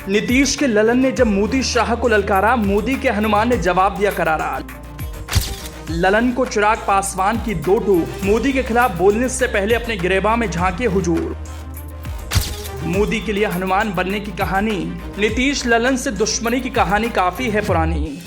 नीतीश के ललन ने जब मोदी शाह को ललकारा, मोदी के हनुमान ने जवाब दिया करारा। ललन को चिराग पासवान की दो टूक, मोदी के खिलाफ बोलने से पहले अपने गिरेबान में झांके हुजूर। मोदी के लिए हनुमान बनने की कहानी, नीतीश ललन से दुश्मनी की कहानी काफी है पुरानी।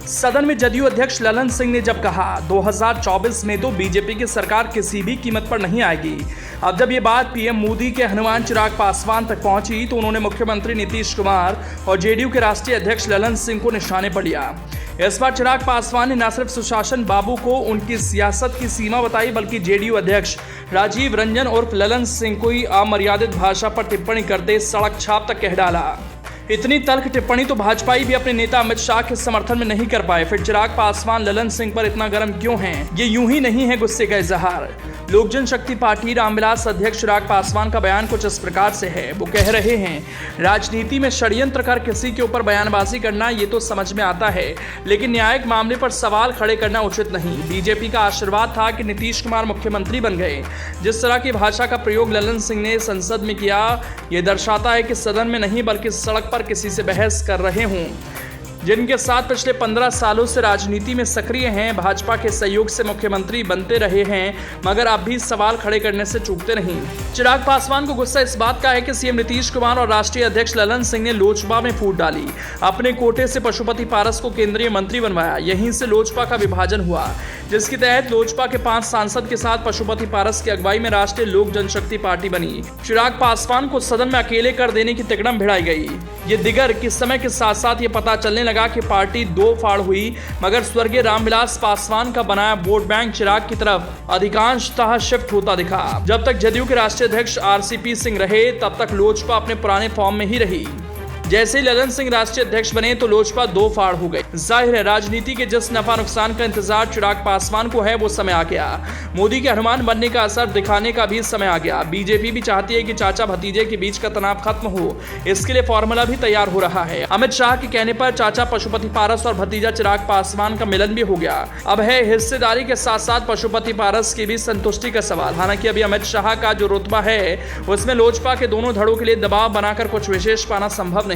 सदन में जदयू अध्यक्ष ललन सिंह ने जब कहा 2024 में तो बीजेपी की सरकार किसी भी कीमत पर नहीं आएगी, अब जब ये बात पीएम मोदी के हनुमान चिराग पासवान तक पहुंची तो उन्होंने मुख्यमंत्री नीतीश कुमार और जेडीयू के राष्ट्रीय अध्यक्ष ललन सिंह को निशाने पर लिया। इस बार चिराग पासवान ने न सिर्फ सुशासन बाबू को उनकी सियासत की सीमा बताई, बल्कि जेडीयू अध्यक्ष राजीव रंजन उर्फ ललन सिंह को ही अमर्यादित भाषा पर टिप्पणी करते सड़क छाप तक कह डाला। इतनी तल्ख टिप्पणी तो भाजपाई भी अपने नेता अमित शाह के समर्थन में नहीं कर पाए। फिर चिराग पासवान ललन सिंह पर इतना गर्म क्यों हैं? ये यूं ही नहीं है गुस्से का इजहार। लोक जनशक्ति पार्टी रामविलास अध्यक्ष चिराग पासवान का बयान कुछ इस प्रकार से है। वो कह रहे हैं, राजनीति में षड्यंत्र कर किसी के ऊपर बयानबाजी करना ये तो समझ में आता है, लेकिन न्यायिक मामले पर सवाल खड़े करना उचित नहीं। बीजेपी का आशीर्वाद था कि नीतीश कुमार मुख्यमंत्री बन गए। जिस तरह की भाषा का प्रयोग ललन सिंह ने संसद में किया, ये दर्शाता है कि सदन में नहीं बल्कि सड़क पर किसी से बहस कर रहे हूं। जिनके साथ पिछले 15 सालों से राजनीति में सक्रिय हैं, भाजपा के सहयोग से मुख्यमंत्री बनते रहे हैं, मगर अब भी सवाल खड़े करने से चूकते नहीं। चिराग पासवान को गुस्सा इस बात का है कि सीएम नीतीश कुमार और राष्ट्रीय अध्यक्ष ललन सिंह ने लोजपा में फूट डाली। अपने कोटे से पशुपति पारस को केंद्रीय मंत्री बनवाया। यहीं से लोजपा का विभाजन हुआ, जिसके तहत लोजपा के 5 सांसद के साथ पशुपति पारस की अगुवाई में राष्ट्रीय लोक जनशक्ति पार्टी बनी। चिराग पासवान को सदन में अकेले कर देने की तिकड़म भिड़ाई गई। ये दिगर किस समय के साथ साथ ये पता चलने लगा कि पार्टी दो फाड़ हुई, मगर स्वर्गीय रामविलास पासवान का बनाया वोट बैंक चिराग की तरफ अधिकांशतः शिफ्ट होता दिखा। जब तक जदयू के राष्ट्रीय अध्यक्ष आरसीपी सिंह रहे, तब तक लोजपा अपने पुराने फॉर्म में ही रही। जैसे ही ललन सिंह राष्ट्रीय अध्यक्ष बने तो लोजपा दो फाड़ हो गई। जाहिर है, राजनीति के जिस नफा नुकसान का इंतजार चिराग पासवान को है, वो समय आ गया। मोदी के हनुमान बनने का असर दिखाने का भी समय आ गया। बीजेपी भी चाहती है कि चाचा भतीजे के बीच का तनाव खत्म हो। इसके लिए फॉर्मूला भी तैयार हो रहा है। अमित शाह के कहने पर चाचा पशुपति पारस और भतीजा चिराग पासवान का मिलन भी हो गया। अब है हिस्सेदारी के साथ साथ पशुपति पारस की भी संतुष्टि का सवाल। हालांकि अभी अमित शाह का जो रुतबा है, उसमें लोजपा के दोनों धड़ों के लिए दबाव बनाकर कुछ विशेष पाना संभव नहीं।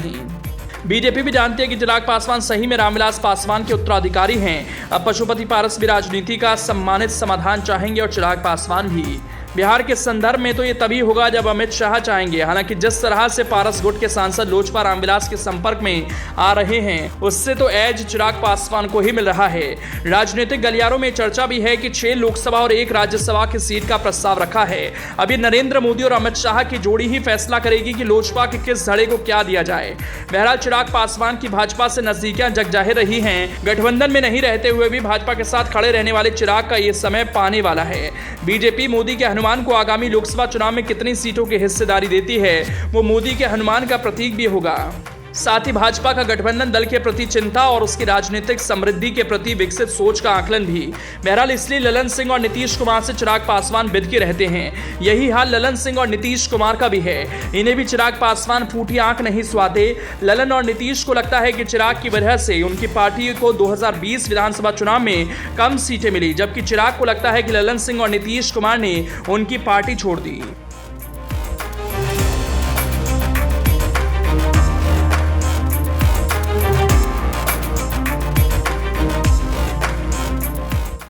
बीजेपी भी जानती है कि चिराग पासवान सही में रामविलास पासवान के उत्तराधिकारी हैं। अब पशुपति पारस भी राजनीति का सम्मानित समाधान चाहेंगे और चिराग पासवान भी। बिहार के संदर्भ में तो ये तभी होगा जब अमित शाह चाहेंगे। हालांकि जिस तरह से पारस गुट के सांसद लोजपा रामविलास के संपर्क में आ रहे हैं, उससे तो एज चिराग पासवान को ही मिल रहा है। राजनीतिक गलियारों में चर्चा भी है कि 6 लोकसभा और 1 राज्यसभा की सीट का प्रस्ताव रखा है। अभी नरेंद्र मोदी और अमित शाह की जोड़ी ही फैसला करेगी कि लोजपा के किस धड़े को क्या दिया जाए। बहरहाल चिराग पासवान की भाजपा से नजदीकियां जग जाहिर रही हैं। गठबंधन में नहीं रहते हुए भी भाजपा के साथ खड़े रहने वाले चिराग का ये समय पाने वाला है। बीजेपी मोदी के हनुमान को आगामी लोकसभा चुनाव में कितनी सीटों की हिस्सेदारी देती है, वो मोदी के हनुमान का प्रतीक भी होगा। साथ ही भाजपा का गठबंधन दल के प्रति चिंता और उसकी राजनीतिक समृद्धि के प्रति विकसित सोच का आकलन भी। बहरहाल इसलिए ललन सिंह और नीतीश कुमार से चिराग पासवान बिदके रहते हैं। यही हाल ललन सिंह और नीतीश कुमार का भी है। इन्हें भी चिराग पासवान फूटी आंख नहीं सुहाते। ललन और नीतीश को लगता है कि चिराग की वजह से उनकी पार्टी को 2020 विधानसभा चुनाव में कम सीटें मिली, जबकि चिराग को लगता है कि ललन सिंह और नीतीश कुमार ने उनकी पार्टी छोड़ दी।